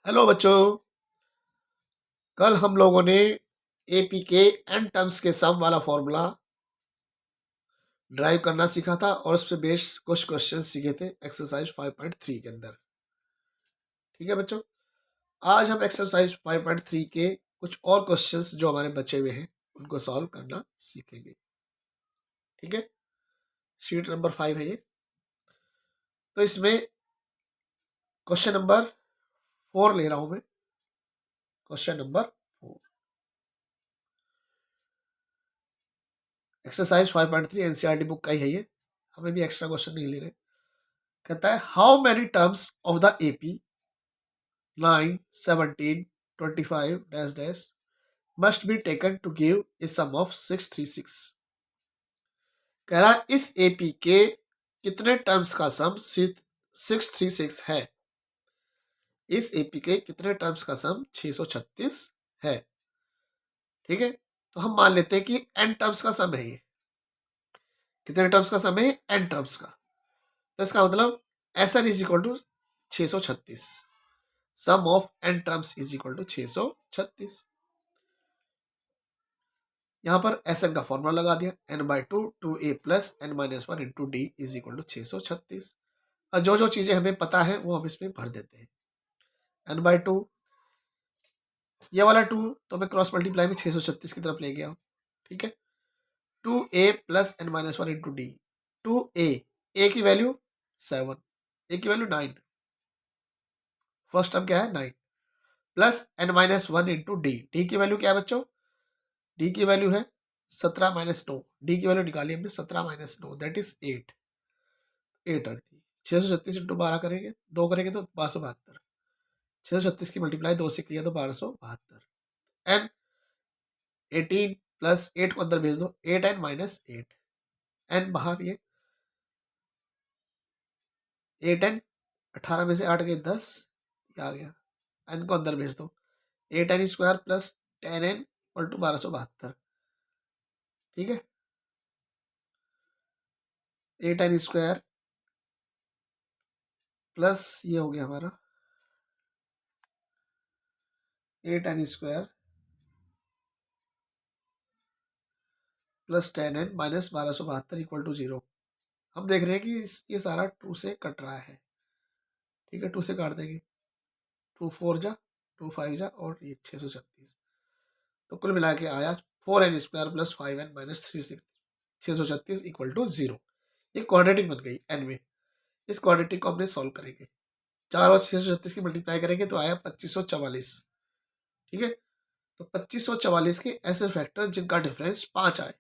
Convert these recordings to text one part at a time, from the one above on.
Hello बच्चों, कल हम लोगों ने एपी के एन टर्म्स के सम वाला फॉर्मूला ड्राइव करना सीखा था और उस पर बेस्ड कुछ क्वेश्चन सीखे थे एक्सरसाइज 5.3 के अंदर। ठीक है बच्चों, आज हम एक्सरसाइज 5.3 के कुछ और क्वेश्चंस जो हमारे बचे हुए हैं उनको सॉल्व करना सीखेंगे। ठीक है, शीट नंबर 5 है ये। तो इसमें क्वेश्चन नंबर 4 ले रहा हूं मैं। Question number 4, exercise 5.3 NCERT book का ही है ये, हमें भी एक्स्ट्रा क्वेश्चन नहीं ले रहे। कहता है how many terms of the AP 9, 17, 25 dash dash must be taken to give a sum of 636। कह रहा है इस एपी के कितने टर्म्स का सम 636 है। इस एपी के कितने टर्म्स का सम 636 है। ठीक है, तो हम मान लेते हैं कि एन टर्म्स का सम है ये। कितने टर्म्स का सम है? एन टर्म्स का। तो इसका मतलब s n is equal to 636। Sum of n terms is equal to 636। यहाँ पर एस एन का फॉर्मूला लगा दिया, n by two two a plus n minus one into d is equal to 636। और जो जो चीजें हमें पता है वो हम इसमें भर देते हैं। एन बाई टू, ये वाला टू तो मैं क्रॉस मल्टीप्लाई में 636 की तरफ ले गया हूँ। ठीक है, two a plus n minus one into d. Two a की वैल्यू 7, ए की वैल्यू 9, फर्स्ट टर्म क्या है 9, plus n minus one into d. D की वैल्यू क्या है बच्चों? डी की वैल्यू है 17 माइनस 9। डी की वैल्यू निकाली हमने 17 माइनस 9 दैट इज 8। 8 रख दी। 636 इंटू 12 करेंगे, 2 करेंगे तो 1272। 636 की मल्टीप्लाई 2 से किया तो 1272। एन 18 प्लस 8 को अंदर भेज दो, 8 एन माइनस 8। एन बाहर, ये 8 एन 18 में से 8 गए 10, ये आ गया। एन को अंदर भेज दो, 8 n square plus 10 n equal to 1272। ठीक है, 8 एन स्क्वायर प्लस ये हो गया हमारा 8 n square plus 10 n minus 1272 equal to 0। हम देख रहे हैं कि ये सारा 2 से कट रहा है। ठीक है, 2 से काट देंगे, 2 4 जा, 2 5 जा और ये 636। तो कुल मिला के आया 4 n square plus 5 n minus 636 equal to 0। ये क्वाड्रेटिक बन गई एन में। इस क्वाड्रेटिक को हमने सॉल्व करेंगे। 4 और 636 की मल्टीप्लाई करेंगे तो आया 2544। ठीक है, तो 2544 के ऐसे फैक्टर जिनका डिफरेंस 5 आए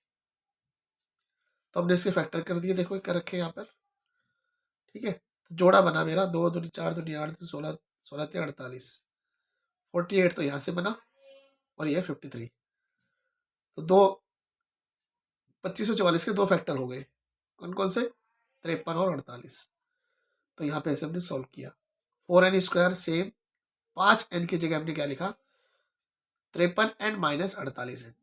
तो हमने इसके फैक्टर कर दिए। देखो कर रखे यहाँ पर। ठीक है, तो जोड़ा बना मेरा 2 दूनी 4 दूनी 8 दूनी 16, 16 ते 48, 48 तो यहाँ से बना और ये 53। तो 2544 के 2 फैक्टर हो गए। कौन कौन से? 53 और 48। तो यहाँ पे ऐसे हमने सॉल्व किया। 4 एन स्क्वायर सेम, 5 एन की जगह हमने क्या लिखा? 53 n minus 48 n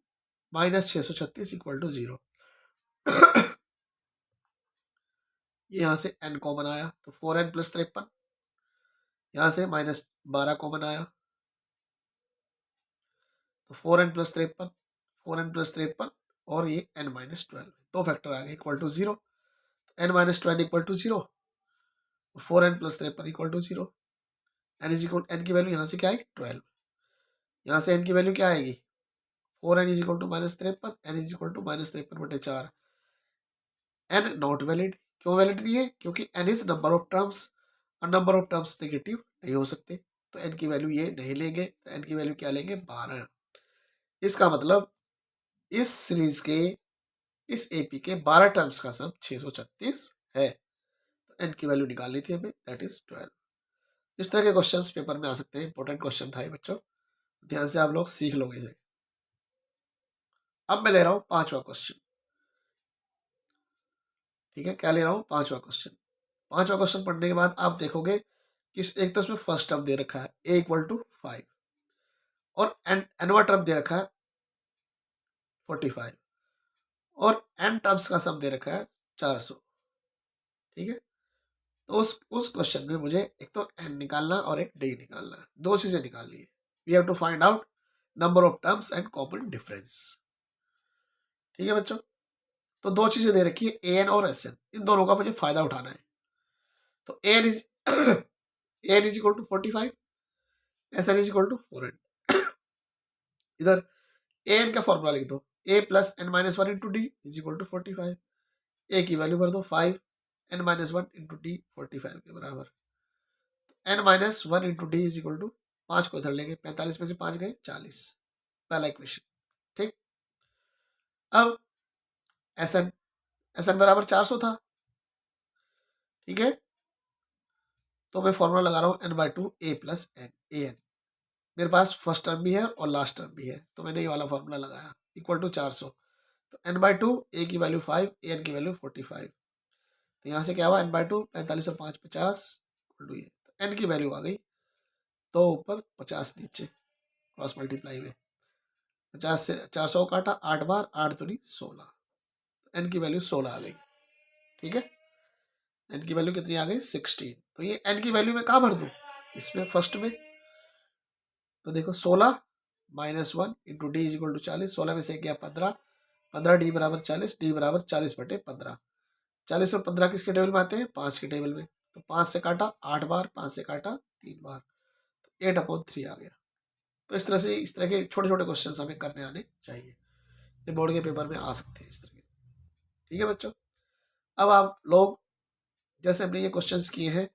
minus 636 equal to 0। ये यहाँ से n कॉमन आया तो 4n प्लस 53, यहाँ से माइनस 12 कॉमन आया तो 4n प्लस 53, 4n प्लस 53 और ये n माइनस 12, 2 फैक्टर आ गए equal to 0। n minus 12 equal to 0 और 4n plus 53 equal to 0। n is equal, n की वैल्यू यहाँ से क्या आएगी 12, यहाँ से n की वैल्यू क्या आएगी 4n is equal to minus 53, n is equal to minus 53/4। n not valid. क्यों वैलिड नहीं है? क्योंकि n is number of terms और नंबर ऑफ टर्म्स नेगेटिव नहीं हो सकते, तो n की वैल्यू ये नहीं लेंगे। तो n की वैल्यू क्या लेंगे 12। इसका मतलब इस सीरीज के, इस एपी के 12 टर्म्स का सम 636 है। तो n की वैल्यू निकालनी थी हमें, दैट इज 12। इस तरह के क्वेश्चंस पेपर में आ सकते हैं। इंपॉर्टेंट क्वेश्चन था ये बच्चों, ध्यान से आप लोग सीख लोगे इसे। अब मैं ले रहा हूं 5वां क्वेश्चन। ठीक है, क्या ले रहा हूं? 5वां क्वेश्चन। 5वां क्वेश्चन पढ़ने के बाद आप देखोगे कि एक तो इसमें फर्स्ट टर्म दे रखा है a इक्वल टू 5 और एनवा टर्म दे रखा है 45 और n टर्म्स का सम दे रखा है 400। ठीक है, तो उस क्वेश्चन में मुझे एक तो n निकालना और एक d निकालना है, दो चीजें निकालनी है। We have to find out number of terms and common difference. ठीक है बच्चों, तो दो चीजें दे रखी है an और sn, इन दोनों का मुझे फायदा उठाना है। तो an is an is equal to 45, sn is equal to 400। इधर an का फॉर्मूला लिख दो, a plus n minus one into d is equal to 45। a की वैल्यू भर दो 5, n minus one into d 45 के बराबर। n minus one into d is equal to 5 को इधर लेंगे, 45 में से 5 गए 40, पहला इक्वेशन। ठीक, अब sn बराबर 400 था। ठीक है, तो मैं फॉर्मूला लगा रहा हूँ n by two a plus n, an मेरे पास फर्स्ट टर्म भी है और लास्ट टर्म भी है, तो मैंने ये वाला फॉर्मूला लगाया, इक्वल टू 400। तो n बाई टू, ए की वैल्यू 5, an की वैल्यू 45। तो यहाँ से क्या हुआ, n बाई टू 45 और 5 50, तो n की वैल्यू आ गई, तो ऊपर 50 नीचे, क्रॉस मल्टीप्लाई में 50 से 400 काटा, 8 बार, 8 दूनी 16, n की वैल्यू 16 आ गई। ठीक है, n की वैल्यू कितनी आ गई 16। तो ये n की वैल्यू मैं कहाँ भर दूँ, इसमें फर्स्ट में। तो देखो 16 minus one into d is equal to 40, 16 में से गया 15, 15 डी बराबर 40, डी बराबर 40 बटे 15। 40 और 15 किसके टेबल में आते हैं, 5 के टेबल में। तो 5 से काटा 8 बार, 5 से काटा 3 बार, तो 8/3 आ गया। तो इस तरह के छोटे छोटे क्वेश्चन हमें करने आने चाहिए, ये बोर्ड के पेपर में आ सकते हैं इस तरह के। ठीक है बच्चों, अब आप लोग जैसे हमने ये क्वेश्चंस किए हैं,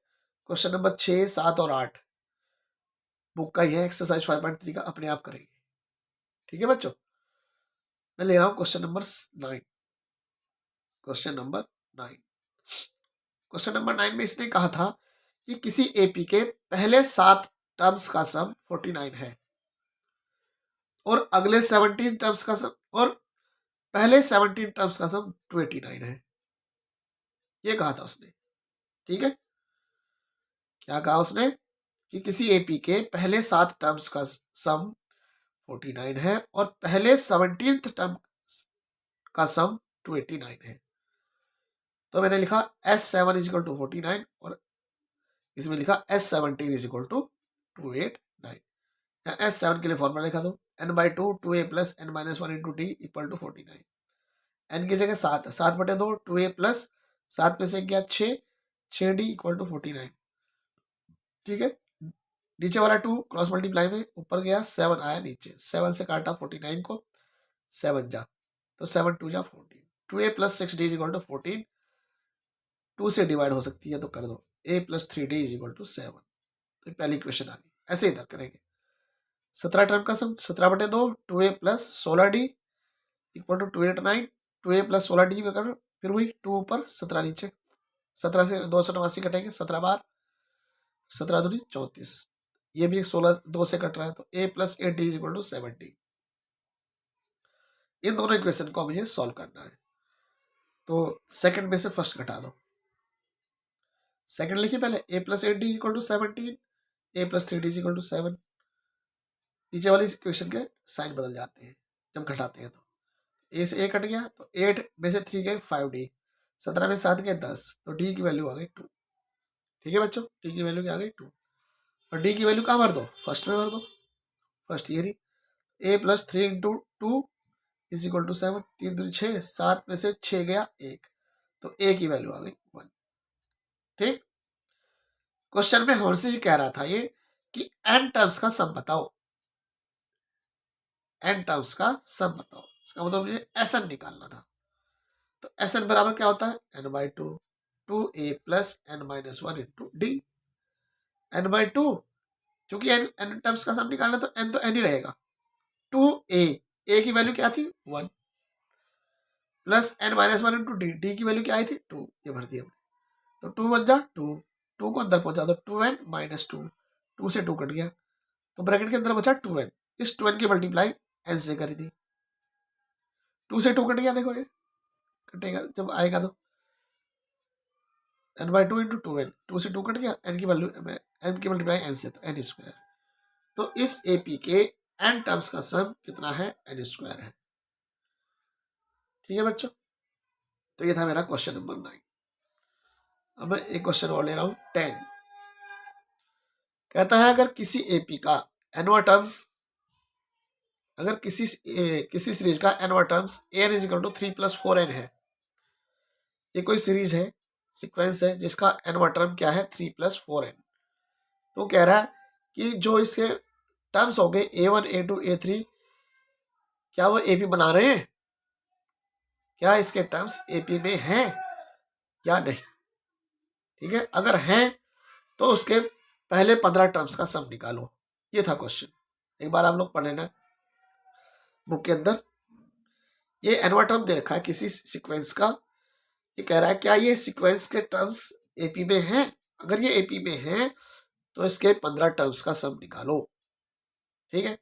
क्वेश्चन नंबर 6, 7 और 8 बुक का ही है, एक्सरसाइज 5.3 का, अपने आप करेंगे। ठीक है बच्चों, मैं ले रहा हूं question number 9। Question number 9, question number 9 में इसने कहा था कि किसी एपी के पहले 7 टर्म्स का सम 49 है और अगले 17 टर्म्स का सम, और पहले 17 टर्म्स का सम 289 है, ये कहा था उसने। ठीक है, क्या कहा उसने कि किसी एपी के पहले 7 टर्म्स का सम 49 है और पहले 17th टर्म का सम 289 है। तो मैंने लिखा S7 इज इक्वल टू 49 और इसमें लिखा S17 is equal to 289। S7 के लिए फॉर्मूला लिखा दो, n by two, 2a plus n minus one into d equal to 49। n की जगह 7 है, 7 बटे 2, 2a प्लस 7 में से गया 6, 6d इक्वल टू 49। ठीक है, नीचे वाला 2 क्रॉस मल्टीप्लाई में, ऊपर गया 7 आया नीचे, 7 से काटा 49 को, 7 जा, तो 7 2 जा 14, 2a plus 6d is equal to 14, 2 से डिवाइड हो सकती है तो कर दो, a plus 3d is equal to 7। तो पहली इक्वेशन आ गई। ऐसे इधर करेंगे, 17 टर्म का सम 17 बटे 2, 2a plus 16d equal to 289, 2a plus 16d में कर, फिर वही 2 ऊपर 17 नीचे, 17 से 289 कटेंगे, 17 बार, 17 दूनी 34, ये भी 16 2 से कट रहा है, तो a plus 8d is equal to 70। इन दोनों इक्वेशन को हमें सॉल्व करना है। तो सेकंड में से फर्स्ट घटा दो, सेकंड लिखिए पहले, a plus 8d equal to 17, a plus 3d equal to 7। नीचे वाली इक्वेशन के साइन बदल जाते हैं जब घटाते हैं, तो a से a कट गया, तो 8 में से 3 गए 5d, 17 में 7 गए 10, तो d की वैल्यू आ गई 2। ठीक है बच्चों, d की वैल्यू क्या आ गई 2, और d की वैल्यू कहाँ भर दो, फर्स्ट में भर दो, फर्स्ट ये रही, a plus 3 into 2 is equal to 7, 3 दूनी 6, 7 में से 6 गया 1, तो a की वैल्यू आ गई 1। ठीक, क्वेश्चन में हमसे कह रहा था ये कि n टर्म्स का सम बताओ, n टर्म्स का सम बताओ, इसका मतलब मुझे Sn निकालना था। तो Sn बराबर क्या होता है, n by two, 2a plus n minus one into D, n by to, क्योंकि n टर्म्स का सम निकालना तो n तो n ही रहेगा, 2a, a की वैल्यू क्या थी 1, plus n minus one into d, d की वैल्यू क्या आई थी 2, ये भर दिया हमने, तो 2 बन जा 2, 2 को अंदर पहुंचा दो, 2n माइनस 2, 2 से 2 कट गया, तो ब्रैकेट के अंदर बचा 2n, इस 2n की मल्टीप्लाई n से करी थी, 2 से 2 कट गया, देखो ये कटेगा जब आएगा, तो n by two into 2n, 2 से 2 कट गया, n की वैल्यू, n की मल्टीप्लाई n से, तो n स्क्वायर। तो इस एपी के n टर्म्स का सम कितना है, n स्क्वायर है। ठीक है बच्चों, तो ये था मेरा क्वेश्चन नंबर 9। अब मैं एक क्वेश्चन और ले रहा हूं 10। कहता है अगर किसी एपी का एनवा टर्म्स, अगर किसी सीरीज का एनवा terms n is equal to 3+4n है। ये कोई सीरीज है, सीक्वेंस है जिसका एनवा टर्म क्या है 3+4n। तो कह रहा है कि जो इसके टर्म्स हो गए A1 A2 A3 क्या वो एपी बना रहे हैं, क्या इसके टर्म्स एपी में हैं या नहीं। ठीक है, अगर हैं तो उसके पहले 15 टर्म्स का सम निकालो। ये था क्वेश्चन, एक बार आप लोग पढ़ लेना बुक के अंदर। ये एनवा टर्म दे रखा है किसी सीक्वेंस का। ये कह रहा है क्या ये सीक्वेंस के टर्म्स एपी में हैं। अगर ये एपी में हैं तो इसके 15 टर्म्स का सम निकालो। ठीक है,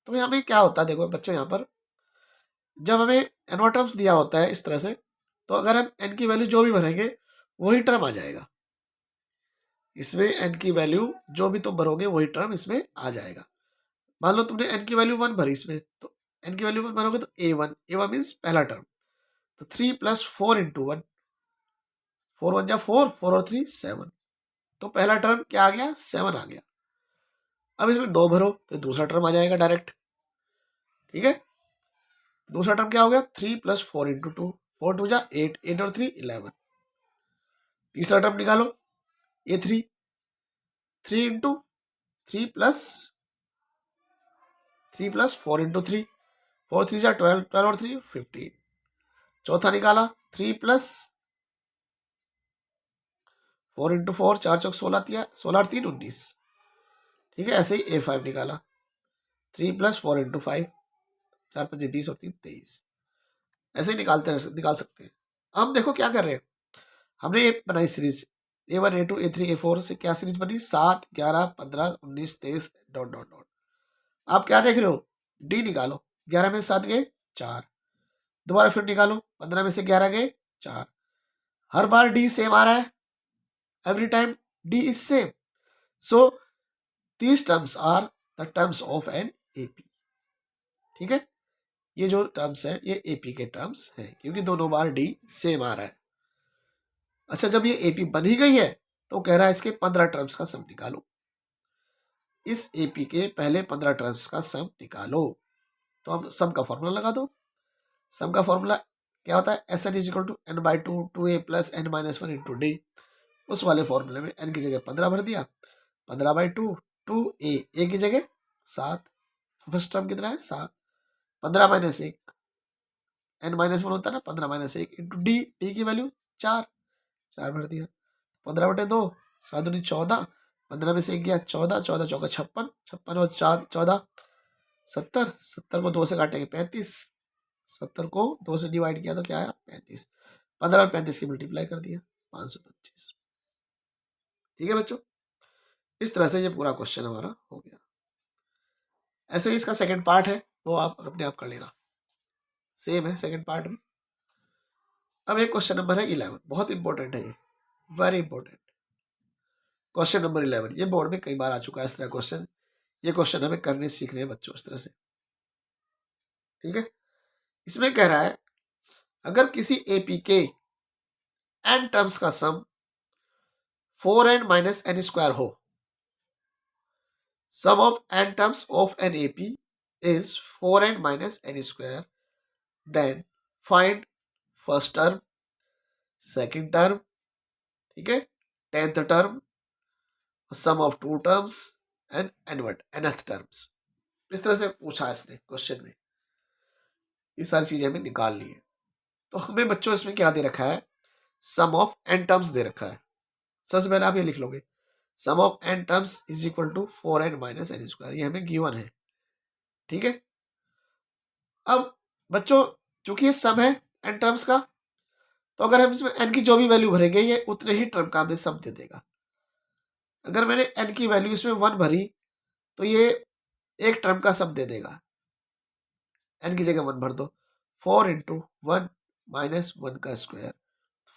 तो यहाँ पे क्या होता है देखो बच्चों, यहाँ पर जब हमें एनवा टर्म्स दिया होता है इस तरह से, तो अगर हम एन की वैल्यू जो भी भरेंगे वही टर्म आ जाएगा इसमें। एन की वैल्यू जो भी तुम भरोगे वही टर्म इसमें आ जाएगा। मान लो तुमने एन की वैल्यू 1 भरी इसमें, तो एन की वैल्यू 1 भरोगे तो A1 मीन्स पहला टर्म। तो 3+4 × 1, 4 1 जा 4, 4 और 3 7, तो पहला टर्म क्या आ गया 7 आ गया। अब इसमें 2 भरो तो दूसरा टर्म आ जाएगा डायरेक्ट। ठीक है, दूसरा टर्म क्या हो गया 3+4 × 2, 4 2 जा 8, 8 और 3 11। तीसरा टर्म निकालो A3, 3 × 3 प्लस 3+4 × 3, 4 3 जा 12, 12 और 3 15। चौथा निकाला 3+4 × 4, 4 चौक 16, 16 और 3 19। ठीक है, ऐसे ही A5 निकाला 3+4 × 5, 4 5 20 और 3 23। ऐसे ही निकाल सकते हैं। हम देखो क्या कर रहे हैं, हमने ये बनाई series A1 A2 A3 A4 से क्या सीरीज बनी 7 11 15 19 23 डॉट डॉट डॉट। आप क्या देख रहे हो, डी निकालो। 11 में 7 गए 4, दोबारा फिर निकालो 15 में से 11 गए 4। हर बार डी सेम आ रहा है, every time D is same. So these terms are the terms of an AP। ठीक है, ये जो टर्म्स है ये AP के टर्म्स हैं क्योंकि दोनों बार डी सेम आ रहा है। अच्छा, जब ये AP बन ही गई है तो कह रहा है इसके 15 टर्म्स का सम निकालो। इस AP के पहले 15 टर्म्स का सम निकालो। तो अब सम का फॉर्मूला लगा दो। सम का फॉर्मूला क्या होता है SN = n/2 2a + n-1 × d। उस वाले फॉर्मूले में n की जगह 15 भर दिया, 15/2 2a, a की जगह 7, फर्स्ट टर्म कितना है 7, 15 - 1 n-1 होता है ना, 15 - 1 × d, d की वैल्यू 4, 4 भर दिया। 15/2 7 दूनी 14, 15 में से 1 गया 14, 14 चौका 56, 56 और 4 14 70, 70 को 2 से काटेंगे 35, 70 को 2 से डिवाइड किया तो क्या आया 35, 15 और 35 की मल्टीप्लाई कर दिया 525। ठीक है बच्चों, इस तरह से ये पूरा क्वेश्चन हमारा हो गया। ऐसे ही इसका सेकंड पार्ट है वो आप अपने आप कर लेना, सेम है सेकंड पार्ट में। अब एक क्वेश्चन नंबर है 11, बहुत इंपॉर्टेंट है ये, वेरी इंपॉर्टेंट। क्वेश्चन नंबर 11 ये बोर्ड में कई बार आ चुका है इस तरह क्वेश्चन। ये क्वेश्चन हमें करने सीखने हैं बच्चों इस तरह से। ठीक है, इसमें कह रहा है अगर किसी एपी के n टर्म्स का सम 4n - n² हो, sum of n terms of an AP is 4n - n², then find first term, second term, ठीक है, 10th term, sum of two terms and nth terms। इस तरह से पूछा इसने क्वेश्चन में, ये सारी चीजें हमें निकालनी है। तो हमें बच्चों इसमें क्या दे रखा है, सम ऑफ n टर्म्स दे रखा है। सबसे पहले आप ये लिख लोगे सम of n terms = 4n - n², ये हमें गिवन है। ठीक है, अब बच्चों चूंकि ये सम है n टर्म्स का, तो अगर हम इसमें n की जो भी वैल्यू भरेंगे ये उतने ही टर्म का हमें सम दे देगा। अगर मैंने n की वैल्यू इसमें 1 भरी तो ये एक टर्म का सम दे देगा। n की जगह 1 भर दो, 4 × 1 - 1 का स्क्वायर,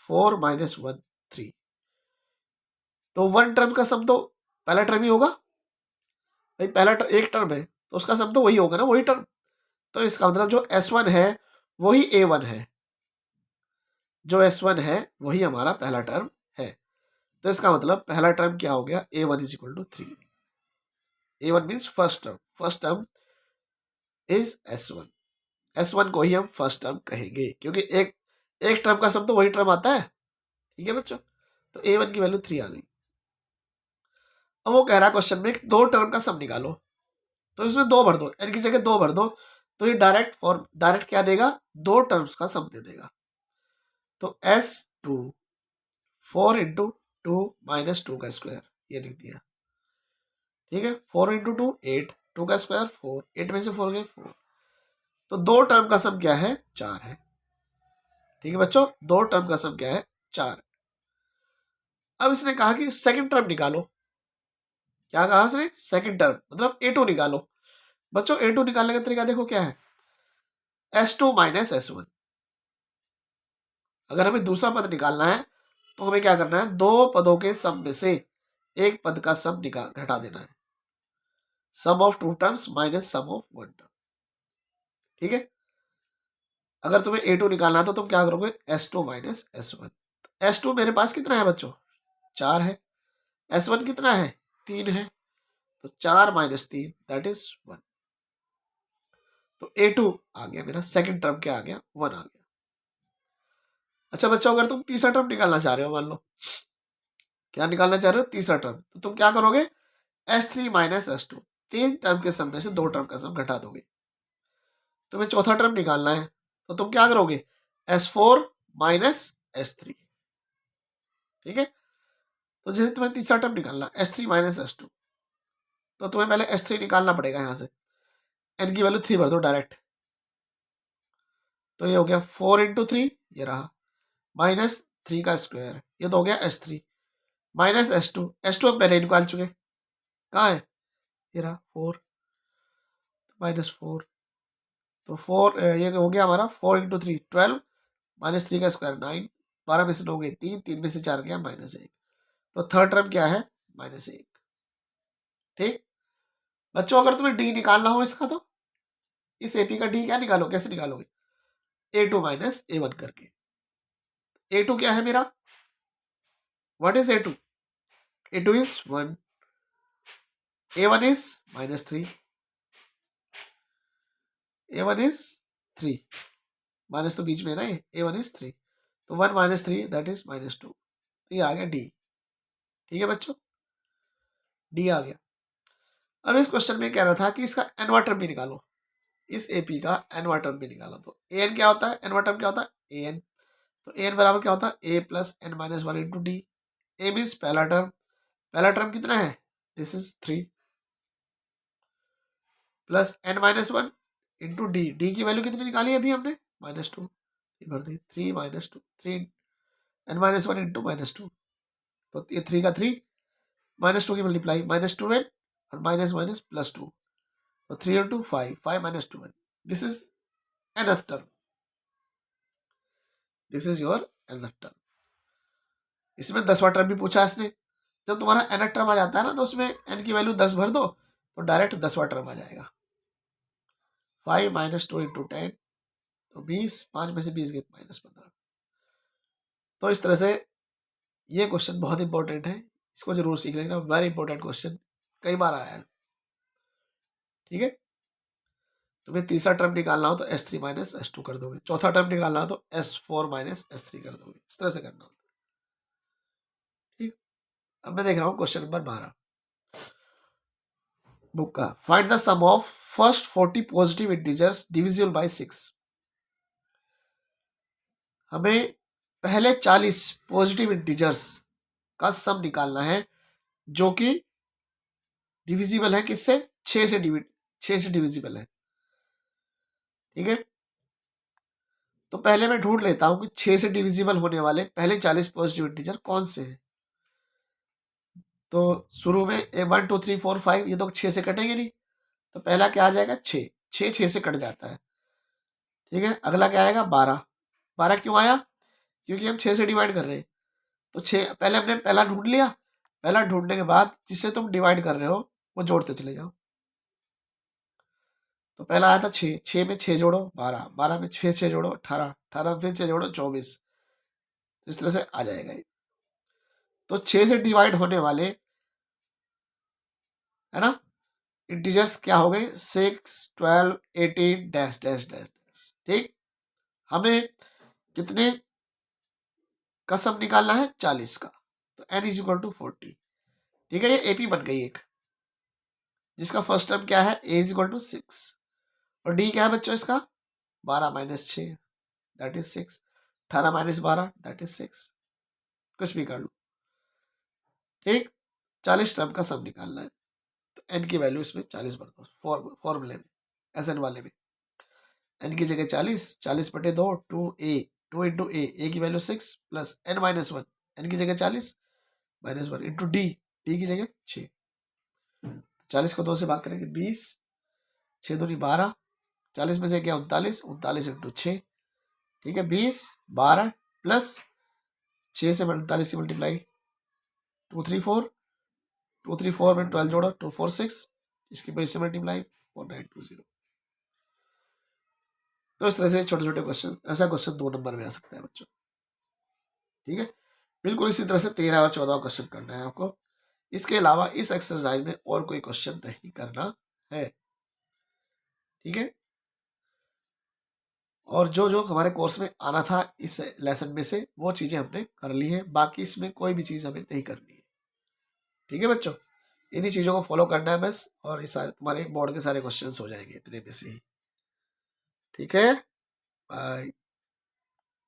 4 - 1 3, तो 1 टर्म का सम तो पहला टर्म ही होगा भाई, पहला एक टर्म है तो उसका सम तो वही होगा ना, वही टर्म। तो इसका मतलब जो S1 है वही A1 है, जो S1 है वही हमारा पहला टर्म है। तो इसका मतलब पहला टर्म क्या हो गया, a1 is equal to 3। a1 means first term is s1। s1 को ही हम फर्स्ट टर्म कहेंगे, क्योंकि एक एक टर्म का सम तो वही टर्म आता है। ठीक है बच्चों, तो a1 की वैल्यू 3 आ गई। अब वो कह रहा है क्वेश्चन में दो टर्म का सम निकालो, तो इसमें दो भर दो, n की जगह दो भर दो, तो ये डायरेक्ट क्या देगा, दो टर्म्स का सम दे देगा। तो s2 4 इंटू 2 माइनस 2 का स्क्वायर, ये लिख दिया। ठीक है, 4 इंटू 2 8, 2 का स्क्वायर 4, 8 में से 4 गए 4। तो दो टर्म का सम क्या है, 4 है। ठीक है बच्चों, दो टर्म का सम क्या है, 4। अब इसने कहा कि सेकंड टर्म निकालो। क्या कहा इसने, सेकंड टर्म मतलब a2 निकालो। बच्चों a2 निकालने का तरीका देखो क्या है, s2 माइनस s1। अगर हमें दूसरा पद निकालना है तो हमें क्या करना है, दो पदों के सम में से एक पद का सम घटा देना है। Sum of two terms minus sum of one term. ठीक है, अगर तुम्हें a2 निकालना है तो तुम क्या करोगे, s2 माइनस s1। s2 मेरे पास कितना है बच्चों, 4 है। s1 कितना है, 3 है। तो 4 माइनस 3 दैट इज 1। तो a2 आ गया मेरा, सेकंड टर्म क्या आ गया, 1 आ गया। अच्छा बच्चों, अगर तुम तीसरा टर्म निकालना चाह रहे हो, मान लो क्या निकालना चाह रहे हो, तीसरा टर्म, तो तुम क्या करोगे, s3 माइनस s2, तीन टर्म के सम में से दो टर्म का सम घटा दोगे। तुम्हें चौथा टर्म निकालना है तो तुम क्या करोगे, s4 माइनस s3। ठीक है, तो जैसे तुम्हें तीसरा टर्म निकालना s3 माइनस s2, तो तुम्हें पहले s3 निकालना पड़ेगा। यहां से n की वैल्यू 3 भर दो डायरेक्ट, तो ये हो गया 4 इंटू 3, ये रहा, माइनस 3 का स्क्वायर, ये तो हो गया s3 माइनस s2 हम पहले ही निकाल चुके, कहाँ है, ये रहा 4 माइनस 4। तो 4 ये हो गया हमारा 4 इंटू 3 12 माइनस 3 का स्क्वायर 9, 12 में से 9 गए 3, 3 में से 4 गया माइनस 1। तो थर्ड टर्म क्या है, माइनस 1। ठीक बच्चों, अगर तुम्हें डी निकालना हो इसका, तो इस एपी का डी क्या निकालो, कैसे निकालोगे, a2 माइनस a1 करके। a2 क्या है मेरा, what is a2, a2 is 1, a1 is minus 3, a1 is 3, minus तो बीच में है ना, ये a1 इज 3, तो 1 माइनस 3 दैट इज माइनस 2। तो ये आ गया डी। ठीक है बच्चों, डी आ गया। अब इस क्वेश्चन में कह रहा था कि इसका एनवा टर्म भी निकालो, इस एपी का एनवा टर्म भी निकाला। तो एन क्या होता है, एनवा टर्म क्या होता है, एन। तो एन बराबर क्या होता है, a plus n minus 1 into d. A means पहला टर्म कितना है, this is 3 plus n minus 1 into d. D की वैल्यू कितनी निकाली अभी हमने, माइनस 2, भर दी 3 minus 2, 3 n minus 1 into minus 2। तो ये 3 का 3 माइनस 2 की मल्टीप्लाई माइनस 2 एन और माइनस माइनस प्लस 2, तो 3 into 5, 5 minus 2 n. This is nth term, this is your nth term. इसमें 10वां टर्म भी पूछा इसने। जब तुम्हारा nth टर्म आ जाता है ना, तो उसमें n की वैल्यू 10 भर दो, तो डायरेक्ट 10वां टर्म आ जाएगा। 5 माइनस 2 इंटू 10, तो 20, 5 में से 20 गए माइनस 15। तो इस तरह से ये क्वेश्चन बहुत इंपॉर्टेंट है, इसको जरूर सीख लेना, वेरी इंपॉर्टेंट क्वेश्चन, कई बार आया है। ठीक है, तुम्हें तीसरा टर्म निकालना हो तो s3 माइनस s2 कर दोगे, चौथा टर्म निकालना हो तो s4 माइनस s3 कर दोगे, इस तरह से करना होता है। ठीक, अब मैं देख रहा हूँ क्वेश्चन नंबर 12 बुक का। Find the sum of first 40 positive integers divisible by 6। हमें पहले 40 पॉजिटिव इंटीजर्स का सम निकालना है, जो कि डिविजिबल है किससे, 6 से डिविजिबल है। ठीक है, तो पहले मैं ढूंढ लेता हूं कि 6 से डिविजिबल होने वाले पहले 40 पॉजिटिव इंटीजर कौन से हैं। तो शुरू में 1 2 3 4 5, ये तो 6 से कटेंगे नहीं, तो पहला क्या आ जाएगा, 6, 6 से कट जाता है। ठीक है, अगला क्या आएगा, 12, 12 क्यों आया, क्योंकि हम 6 से डिवाइड कर रहे हैं। तो 6 पहले हमने पहला ढूंढ लिया, पहला ढूंढने के बाद जिससे तुम डिवाइड कर रहे हो वो जोड़ते चले जाओ। तो पहला आया था 6, 6 में 6 जोड़ो 12, 12 में 6 जोड़ो 18, 18 में फिर 6 जोड़ो 24, इस तरह से आ जाएगा ये। तो 6 से डिवाइड होने वाले, है ना, इंटीजर्स क्या हो गए, 6, 12, 18 डैश डैश डैश डैश। ठीक, हमें कितने का सम निकालना है, 40 का। तो n इज इक्वल टू 40। ठीक है, ये एपी बन गई एक, जिसका फर्स्ट टर्म क्या है, a इज इक्वल टू 6, और d क्या है बच्चों इसका, 12 minus 6 that is 6, 18 minus 12 that is 6, कुछ भी कर लो। ठीक, 40 टर्म का सम निकालना है, तो n की वैल्यू इसमें 40 भर दो फॉर्मूले में, SN वाले में। n की जगह 40, 40 बटे 2, 2a, 2 इंटू ए की value 6 plus n minus 1, n की जगह 40 माइनस 1 इंटू डी की जगह 6। 40 को 2 से भाग करेंगे 20, 6 दूनी 12, 40 में से क्या 39, 39 इंटू 6। ठीक है, 20, 12 प्लस 6 से 39 से मल्टीप्लाई, 234, 234 में 12 जोड़ो, 246, इसकी बेस से मल्टीप्लाई 4920। तो इस तरह से छोटे छोटे क्वेश्चन, ऐसा क्वेश्चन 2 नंबर में आ सकता है बच्चों। ठीक है, बिल्कुल इसी तरह से 13 और 14 क्वेश्चन करना है आपको। इसके अलावा इस एक्सरसाइज में और कोई क्वेश्चन नहीं करना है। ठीक है, और जो जो हमारे कोर्स में आना था इस लेसन में से वो चीजें हमने कर ली है, बाकी इसमें कोई भी चीज हमें नहीं करनी है। ठीक है बच्चों, इन्हीं चीजों को फॉलो करना है बस, और ये सारे तुम्हारे बोर्ड के सारे क्वेश्चंस हो जाएंगे इतने में से ही। ठीक है, बाय।